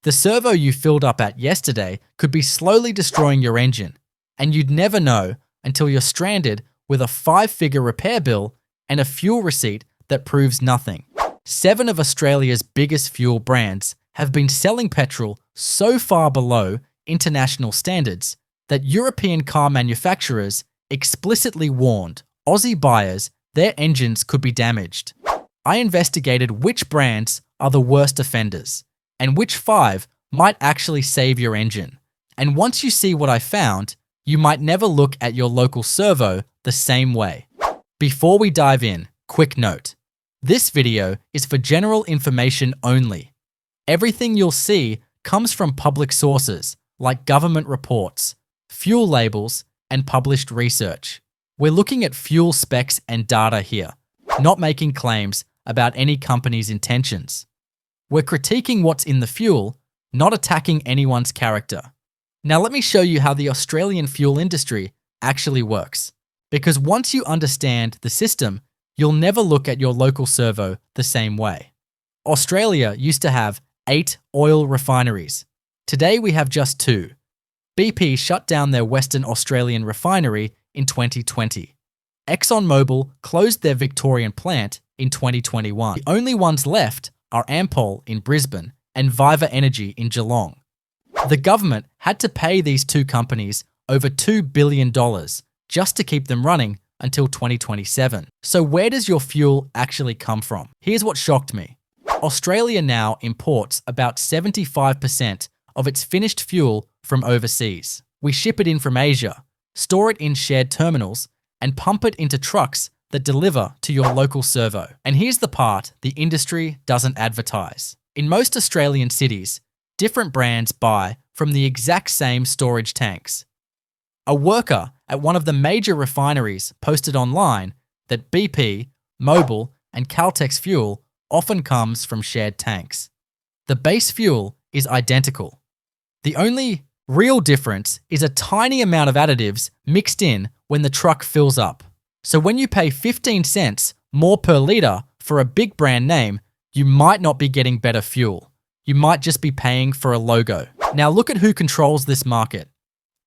The servo you filled up at yesterday could be slowly destroying your engine, and you'd never know until you're stranded with a 5-figure repair bill and a fuel receipt that proves nothing. 7 of Australia's biggest fuel brands have been selling petrol so far below international standards that European car manufacturers explicitly warned Aussie buyers their engines could be damaged. I investigated which brands are the worst offenders and which 5 might actually save your engine. And once you see what I found, you might never look at your local servo the same way. Before we dive in, quick note. This video is for general information only. Everything you'll see comes from public sources like government reports, fuel labels, and published research. We're looking at fuel specs and data here, not making claims about any company's intentions. We're critiquing what's in the fuel, not attacking anyone's character. Now let me show you how the Australian fuel industry actually works. Because once you understand the system, you'll never look at your local servo the same way. Australia used to have 8 oil refineries. Today we have just 2. BP shut down their Western Australian refinery in 2020. ExxonMobil closed their Victorian plant in 2021. The only ones left are Ampol in Brisbane and Viva Energy in Geelong. The government had to pay these 2 companies over $2 billion just to keep them running until 2027. So where does your fuel actually come from? Here's what shocked me. Australia now imports about 75% of its finished fuel from overseas. We ship it in from Asia, store it in shared terminals, and pump it into trucks that deliver to your local servo. And here's the part the industry doesn't advertise. In most Australian cities, different brands buy from the exact same storage tanks. A worker at one of the major refineries posted online that BP, Mobil, and Caltex fuel often comes from shared tanks. The base fuel is identical. The only real difference is a tiny amount of additives mixed in when the truck fills up. So when you pay 15 cents more per litre for a big brand name, you might not be getting better fuel. You might just be paying for a logo. Now look at who controls this market.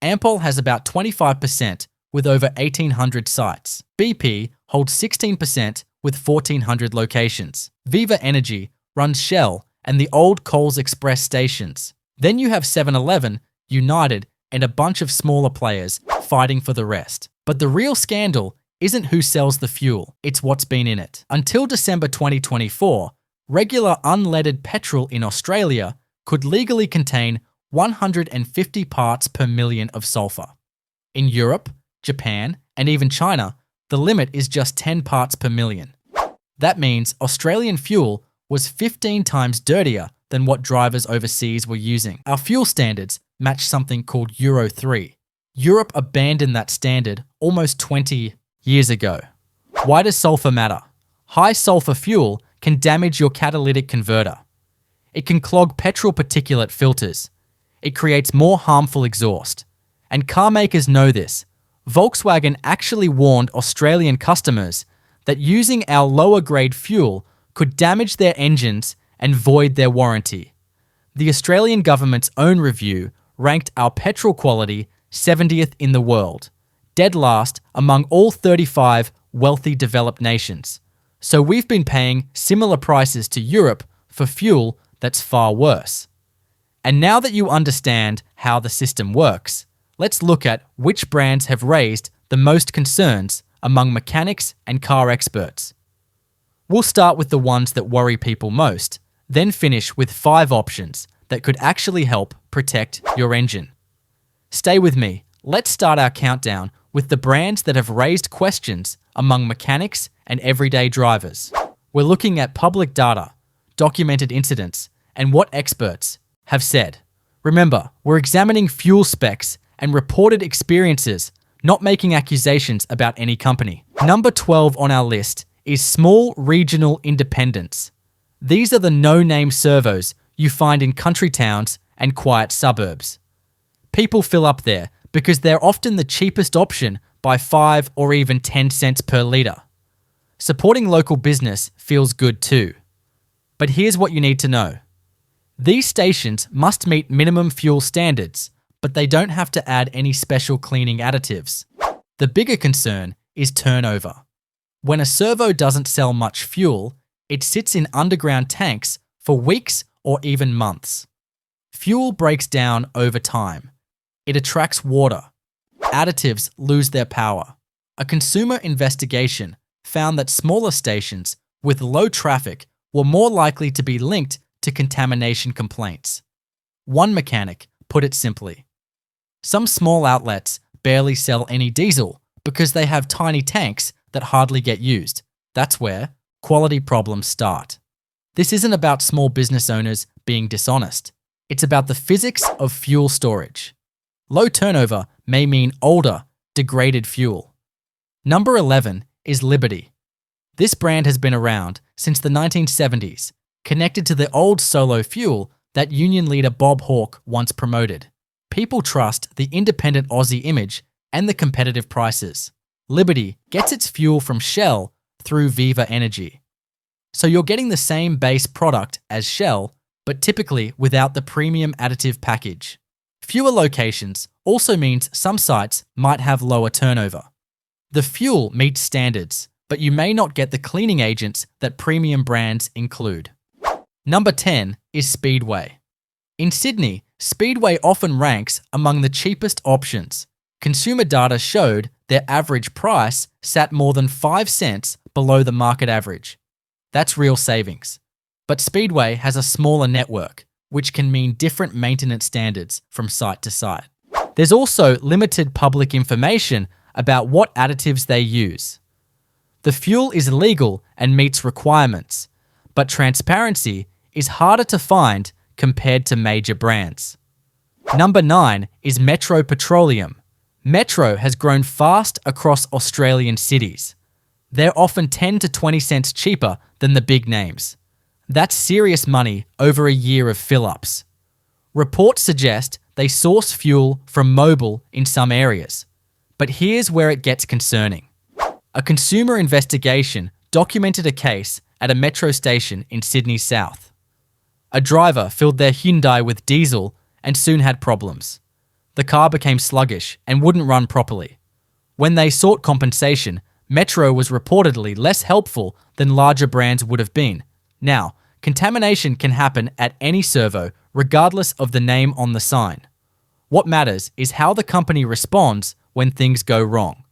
Ampol has about 25% with over 1,800 sites. BP holds 16% with 1,400 locations. Viva Energy runs Shell and the old Coles Express stations. Then you have 7-Eleven, United, and a bunch of smaller players fighting for the rest. But the real scandal isn't who sells the fuel, it's what's been in it. Until December 2024, regular unleaded petrol in Australia could legally contain 150 parts per million of sulfur. In Europe, Japan, and even China, the limit is just 10 parts per million. That means Australian fuel was 15 times dirtier than what drivers overseas were using. Our fuel standards match something called Euro 3. Europe abandoned that standard almost 20 years ago. Why does sulfur matter? High sulfur fuel can damage your catalytic converter. It can clog petrol particulate filters. It creates more harmful exhaust. And car makers know this. Volkswagen actually warned Australian customers that using our lower grade fuel could damage their engines and void their warranty. The Australian government's own review ranked our petrol quality 70th in the world, dead last among all 35 wealthy developed nations. So we've been paying similar prices to Europe for fuel that's far worse. And now that you understand how the system works, let's look at which brands have raised the most concerns among mechanics and car experts. We'll start with the ones that worry people most, then finish with 5 options that could actually help protect your engine. Stay with me. Let's start our countdown with the brands that have raised questions among mechanics and everyday drivers. We're looking at public data, documented incidents, and what experts have said. Remember, we're examining fuel specs and reported experiences, not making accusations about any company. Number 12 on our list is small regional independents. These are the no-name servos you find in country towns and quiet suburbs. People fill up there because they're often the cheapest option by 5 or even 10 cents per litre. Supporting local business feels good too. But here's what you need to know. These stations must meet minimum fuel standards, but they don't have to add any special cleaning additives. The bigger concern is turnover. When a servo doesn't sell much fuel, it sits in underground tanks for weeks or even months. Fuel breaks down over time. It attracts water. Additives lose their power. A consumer investigation found that smaller stations with low traffic were more likely to be linked to contamination complaints. One mechanic put it simply: some small outlets barely sell any diesel because they have tiny tanks that hardly get used. That's where quality problems start. This isn't about small business owners being dishonest. It's about the physics of fuel storage. Low turnover may mean older, degraded fuel. Number 11 is Liberty. This brand has been around since the 1970s, connected to the old solo fuel that union leader Bob Hawke once promoted. People trust the independent Aussie image and the competitive prices. Liberty gets its fuel from Shell through Viva Energy. So you're getting the same base product as Shell, but typically without the premium additive package. Fewer locations also means some sites might have lower turnover. The fuel meets standards, but you may not get the cleaning agents that premium brands include. Number 10 is Speedway. In Sydney, Speedway often ranks among the cheapest options. Consumer data showed their average price sat more than 5 cents below the market average. That's real savings. But Speedway has a smaller network, which can mean different maintenance standards from site to site. There's also limited public information about what additives they use. The fuel is legal and meets requirements, but transparency is harder to find compared to major brands. Number 9 is Metro Petroleum. Metro has grown fast across Australian cities. They're often 10 to 20 cents cheaper than the big names. That's serious money over a year of fill-ups. Reports suggest they source fuel from Mobil in some areas. But here's where it gets concerning. A consumer investigation documented a case at a metro station in Sydney South. A driver filled their Hyundai with diesel and soon had problems. The car became sluggish and wouldn't run properly. When they sought compensation, Metro was reportedly less helpful than larger brands would have been. Now, contamination can happen at any servo, regardless of the name on the sign. What matters is how the company responds when things go wrong.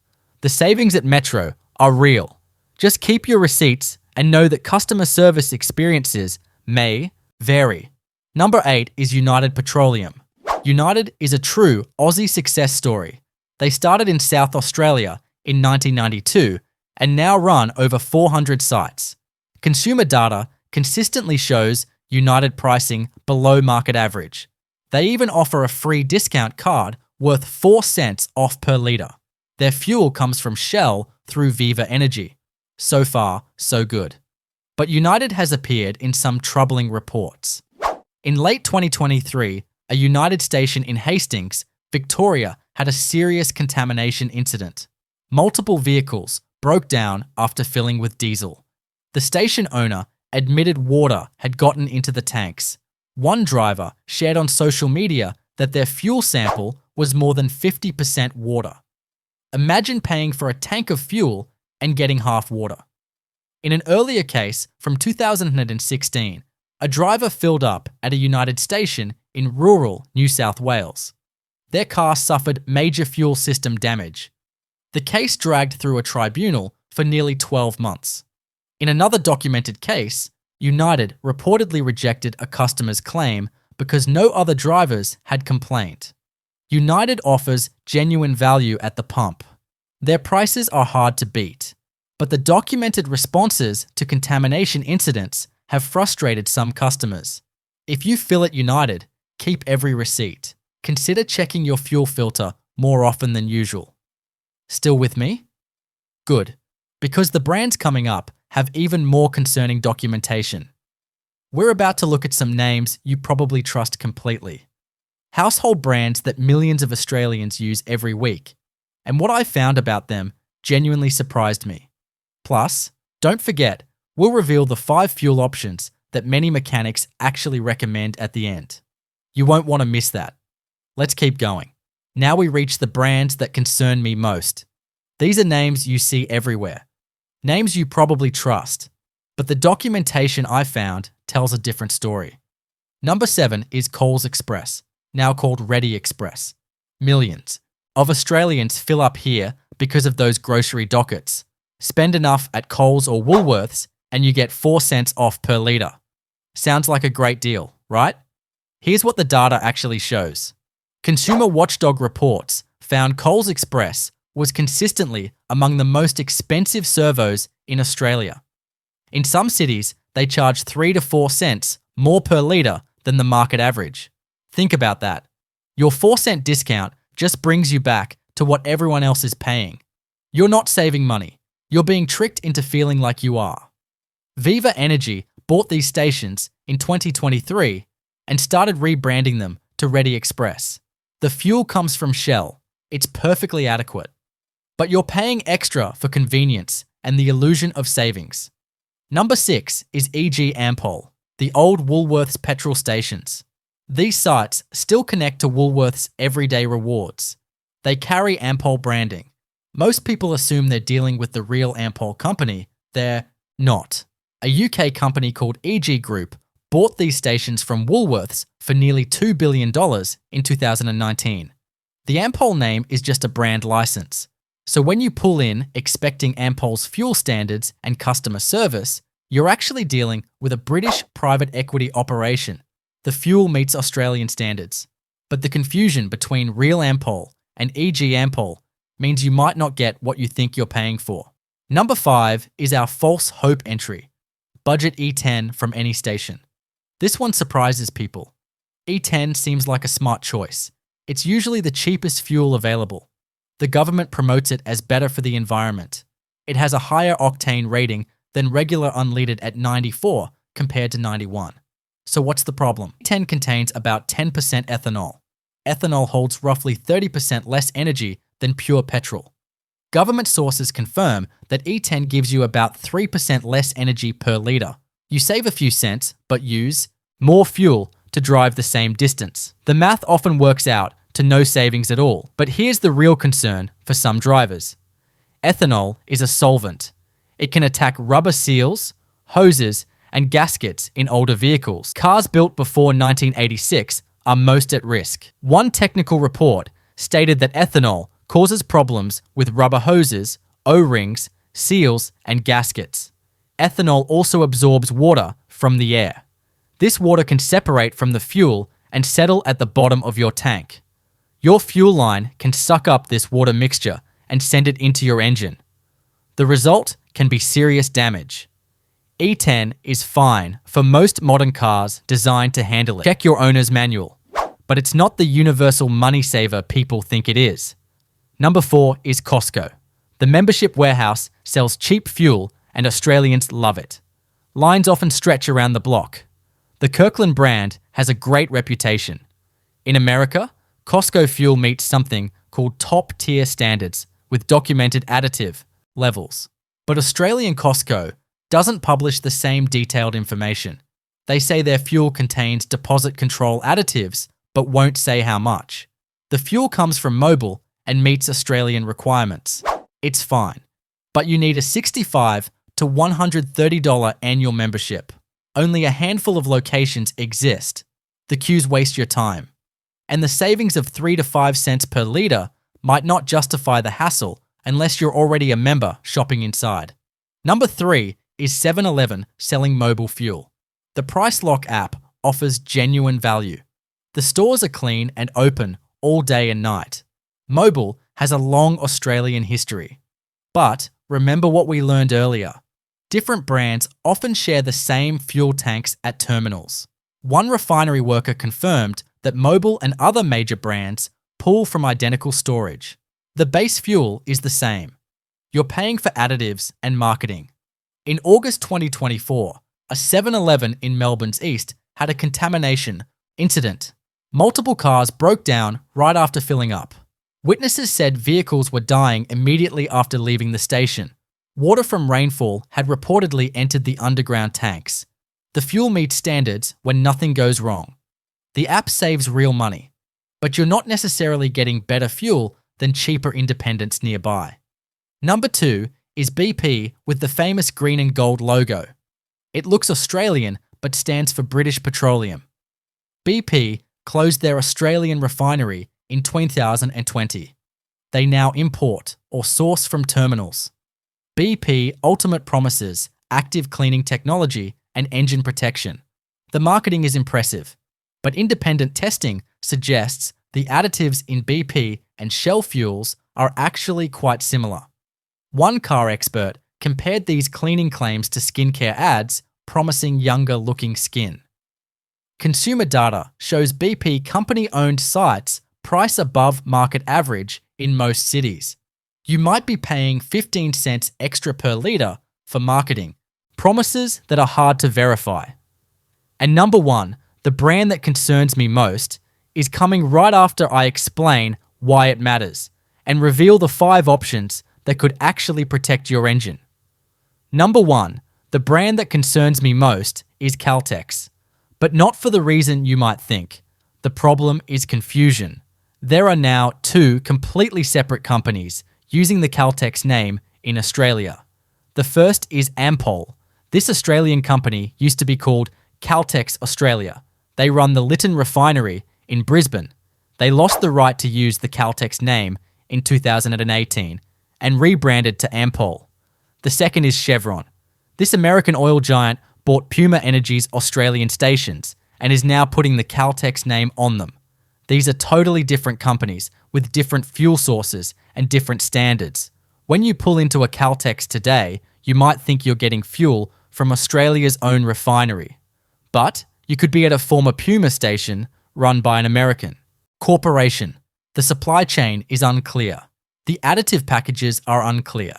The savings at Metro are real. Just keep your receipts and know that customer service experiences may vary. Number 8 is United Petroleum. United is a true Aussie success story. They started in South Australia in 1992 and now run over 400 sites. Consumer data consistently shows United pricing below market average. They even offer a free discount card worth 4 cents off per litre. Their fuel comes from Shell through Viva Energy. So far, so good. But United has appeared in some troubling reports. In late 2023, a United station in Hastings, Victoria, had a serious contamination incident. Multiple vehicles broke down after filling with diesel. The station owner admitted water had gotten into the tanks. One driver shared on social media that their fuel sample was more than 50% water. Imagine paying for a tank of fuel and getting half water. In an earlier case from 2016, a driver filled up at a United station in rural New South Wales. Their car suffered major fuel system damage. The case dragged through a tribunal for nearly 12 months. In another documented case, United reportedly rejected a customer's claim because no other drivers had complained. United offers genuine value at the pump. Their prices are hard to beat, but the documented responses to contamination incidents have frustrated some customers. If you fill at United, keep every receipt. Consider checking your fuel filter more often than usual. Still with me? Good, because the brands coming up have even more concerning documentation. We're about to look at some names you probably trust completely. Household brands that millions of Australians use every week. And what I found about them genuinely surprised me. Plus, don't forget, we'll reveal the 5 fuel options that many mechanics actually recommend at the end. You won't want to miss that. Let's keep going. Now we reach the brands that concern me most. These are names you see everywhere. Names you probably trust. But the documentation I found tells a different story. Number 7 is Coles Express, now called Ready Express. Millions of Australians fill up here because of those grocery dockets. Spend enough at Coles or Woolworths and you get 4 cents off per litre. Sounds like a great deal, right? Here's what the data actually shows. Consumer watchdog reports found Coles Express was consistently among the most expensive servos in Australia. In some cities, they charge 3 to 4 cents more per litre than the market average. Think about that. Your 4-cent discount just brings you back to what everyone else is paying. You're not saving money. You're being tricked into feeling like you are. Viva Energy bought these stations in 2023 and started rebranding them to Ready Express. The fuel comes from Shell. It's perfectly adequate. But you're paying extra for convenience and the illusion of savings. Number 6 is E.g. Ampol, the old Woolworths petrol stations. These sites still connect to Woolworths' everyday rewards. They carry Ampol branding. Most people assume they're dealing with the real Ampol company. They're not. A UK company called E.g. Group bought these stations from Woolworths for nearly $2 billion in 2019. The Ampol name is just a brand license. So when you pull in expecting Ampol's fuel standards and customer service, you're actually dealing with a British private equity operation. The fuel meets Australian standards. But the confusion between real Ampol and E.g. Ampol means you might not get what you think you're paying for. Number 5 is our false hope entry. Budget E10 from any station. This one surprises people. E10 seems like a smart choice. It's usually the cheapest fuel available. The government promotes it as better for the environment. It has a higher octane rating than regular unleaded at 94 compared to 91. So what's the problem? E10 contains about 10% ethanol. Ethanol holds roughly 30% less energy than pure petrol. Government sources confirm that E10 gives you about 3% less energy per litre. You save a few cents, but use more fuel to drive the same distance. The math often works out to no savings at all. But here's the real concern for some drivers. Ethanol is a solvent. It can attack rubber seals, hoses, and gaskets in older vehicles. Cars built before 1986 are most at risk. One technical report stated that ethanol causes problems with rubber hoses, O-rings, seals, and gaskets. Ethanol also absorbs water from the air. This water can separate from the fuel and settle at the bottom of your tank. Your fuel line can suck up this water mixture and send it into your engine. The result can be serious damage. E10 is fine for most modern cars designed to handle it. Check your owner's manual. But it's not the universal money saver people think it is. Number 4 is Costco. The membership warehouse sells cheap fuel and Australians love it. Lines often stretch around the block. The Kirkland brand has a great reputation. In America, Costco fuel meets something called top-tier standards with documented additive levels. But Australian Costco doesn't publish the same detailed information. They say their fuel contains deposit control additives, but won't say how much. The fuel comes from Mobil and meets Australian requirements. It's fine, but you need a $65 to $130 annual membership. Only a handful of locations exist. The queues waste your time. And the savings of 3 to 5 cents per litre might not justify the hassle unless you're already a member shopping inside. Number 3 is 7-Eleven selling Mobil fuel. The Price Lock app offers genuine value. The stores are clean and open all day and night. Mobil has a long Australian history. But remember what we learned earlier. Different brands often share the same fuel tanks at terminals. One refinery worker confirmed that Mobil and other major brands pull from identical storage. The base fuel is the same. You're paying for additives and marketing. In August 2024, a 7-Eleven in Melbourne's east had a contamination incident. Multiple cars broke down right after filling up. Witnesses said vehicles were dying immediately after leaving the station. Water from rainfall had reportedly entered the underground tanks. The fuel meets standards when nothing goes wrong. The app saves real money, but you're not necessarily getting better fuel than cheaper independents nearby. Number 2 is BP with the famous green and gold logo. It looks Australian but stands for British Petroleum. BP closed their Australian refinery in 2020. They now import or source from terminals. BP Ultimate promises active cleaning technology and engine protection. The marketing is impressive, but independent testing suggests the additives in BP and Shell fuels are actually quite similar. One car expert compared these cleaning claims to skincare ads promising younger-looking skin. Consumer data shows BP company-owned sites price above market average in most cities. You might be paying 15 cents extra per litre for marketing, promises that are hard to verify. And number 1, the brand that concerns me most, is coming right after I explain why it matters and reveal the 5 options that could actually protect your engine. Number 1, the brand that concerns me most is Caltex, but not for the reason you might think. The problem is confusion. There are now 2 completely separate companies using the Caltex name in Australia. The first is Ampol. This Australian company used to be called Caltex Australia. They run the Lytton refinery in Brisbane. They lost the right to use the Caltex name in 2018 and rebranded to Ampol. The second is Chevron. This American oil giant bought Puma Energy's Australian stations and is now putting the Caltex name on them. These are totally different companies with different fuel sources and different standards. When you pull into a Caltex today, you might think you're getting fuel from Australia's own refinery. But you could be at a former Puma station run by an American corporation. The supply chain is unclear. The additive packages are unclear.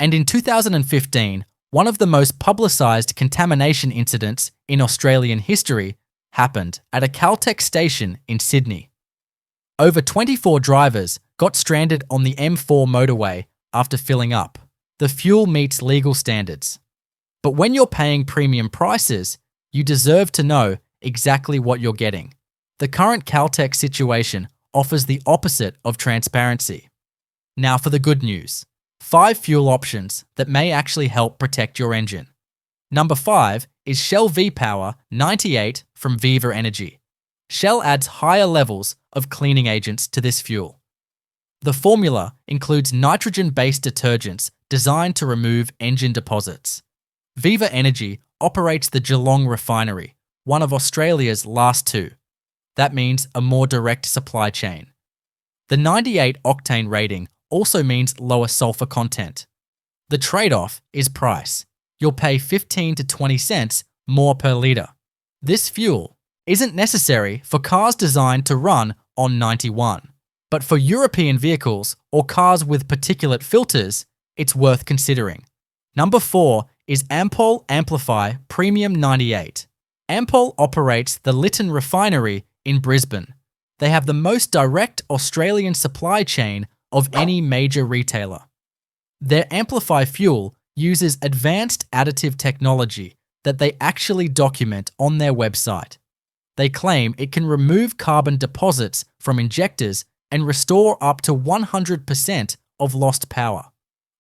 And in 2015, one of the most publicised contamination incidents in Australian history happened at a Caltex station in Sydney. Over 24 drivers got stranded on the M4 motorway after filling up. The fuel meets legal standards. But when you're paying premium prices, you deserve to know exactly what you're getting. The current Caltex situation offers the opposite of transparency. Now for the good news. 5 fuel options that may actually help protect your engine. Number 5 is Shell V-Power 98 from Viva Energy. Shell adds higher levels of cleaning agents to this fuel. The formula includes nitrogen-based detergents designed to remove engine deposits. Viva Energy operates the Geelong refinery, one of Australia's last 2. That means a more direct supply chain. The 98 octane rating also means lower sulfur content. The trade-off is price. You'll pay 15 to 20 cents more per litre. This fuel isn't necessary for cars designed to run on 91, but for European vehicles or cars with particulate filters, it's worth considering. Number 4 is Ampol Amplify Premium 98. Ampol operates the Lytton refinery in Brisbane. They have the most direct Australian supply chain of any major retailer. Their Amplify fuel uses advanced additive technology that they actually document on their website. They claim it can remove carbon deposits from injectors and restore up to 100% of lost power.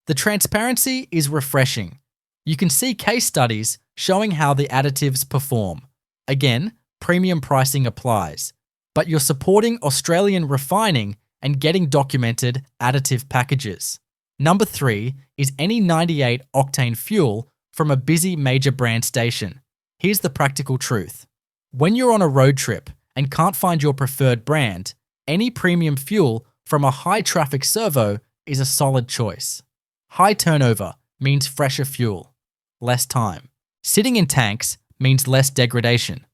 The transparency is refreshing. You can see case studies showing how the additives perform. Again, premium pricing applies, but you're supporting Australian refining and getting documented additive packages. Number 3 is any 98 octane fuel from a busy major brand station. Here's the practical truth. When you're on a road trip and can't find your preferred brand, any premium fuel from a high-traffic servo is a solid choice. High turnover means fresher fuel, less time. Sitting in tanks means less degradation.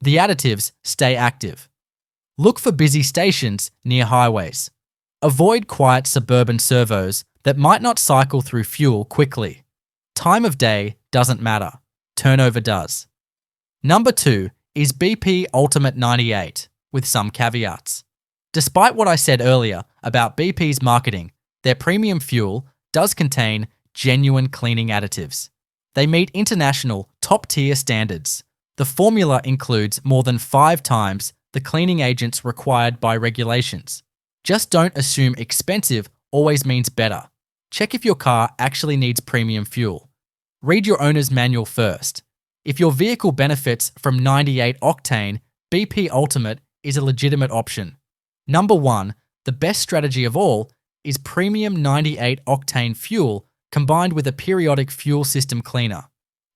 The additives stay active. Look for busy stations near highways. Avoid quiet suburban servos that might not cycle through fuel quickly. Time of day doesn't matter. Turnover does. Number 2 is BP Ultimate 98, with some caveats. Despite what I said earlier about BP's marketing, their premium fuel does contain genuine cleaning additives. They meet international top-tier standards. The formula includes more than 5 times the cleaning agents required by regulations. Just don't assume expensive always means better. Check if your car actually needs premium fuel. Read your owner's manual first. If your vehicle benefits from 98 octane, BP Ultimate is a legitimate option. Number 1, the best strategy of all is premium 98 octane fuel combined with a periodic fuel system cleaner.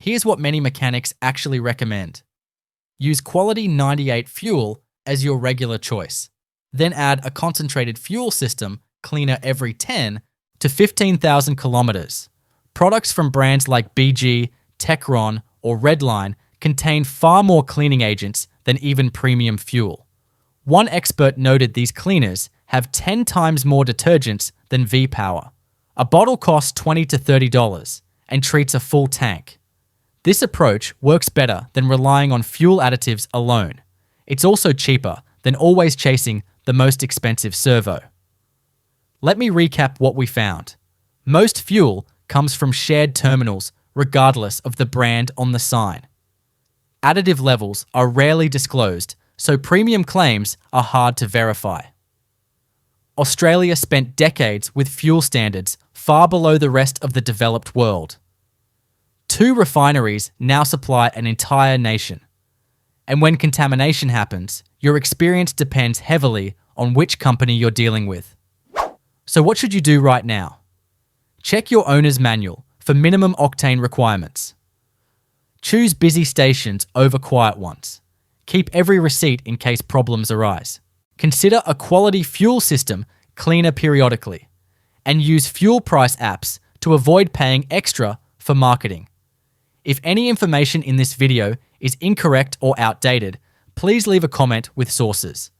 Here's what many mechanics actually recommend. Use quality 98 fuel as your regular choice. Then add a concentrated fuel system cleaner every 10 to 15,000 kilometers. Products from brands like BG, Techron, or Redline contain far more cleaning agents than even premium fuel. One expert noted these cleaners have 10 times more detergents than V-Power. A bottle costs $20 to $30 and treats a full tank. This approach works better than relying on fuel additives alone. It's also cheaper than always chasing the most expensive servo. Let me recap what we found. Most fuel comes from shared terminals regardless of the brand on the sign. Additive levels are rarely disclosed, so premium claims are hard to verify. Australia spent decades with fuel standards far below the rest of the developed world. 2 refineries now supply an entire nation. And when contamination happens, your experience depends heavily on which company you're dealing with. So what should you do right now? Check your owner's manual for minimum octane requirements. Choose busy stations over quiet ones. Keep every receipt in case problems arise. Consider a quality fuel system cleaner periodically. And use fuel price apps to avoid paying extra for marketing. If any information in this video is incorrect or outdated, please leave a comment with sources.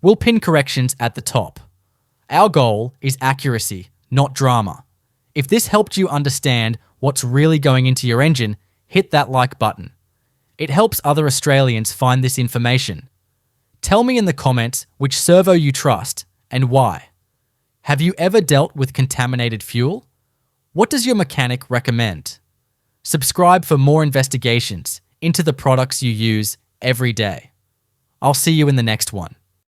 We'll pin corrections at the top. Our goal is accuracy, not drama. If this helped you understand what's really going into your engine, hit that like button. It helps other Australians find this information. Tell me in the comments which servo you trust and why. Have you ever dealt with contaminated fuel? What does your mechanic recommend? Subscribe for more investigations into the products you use every day. I'll see you in the next one.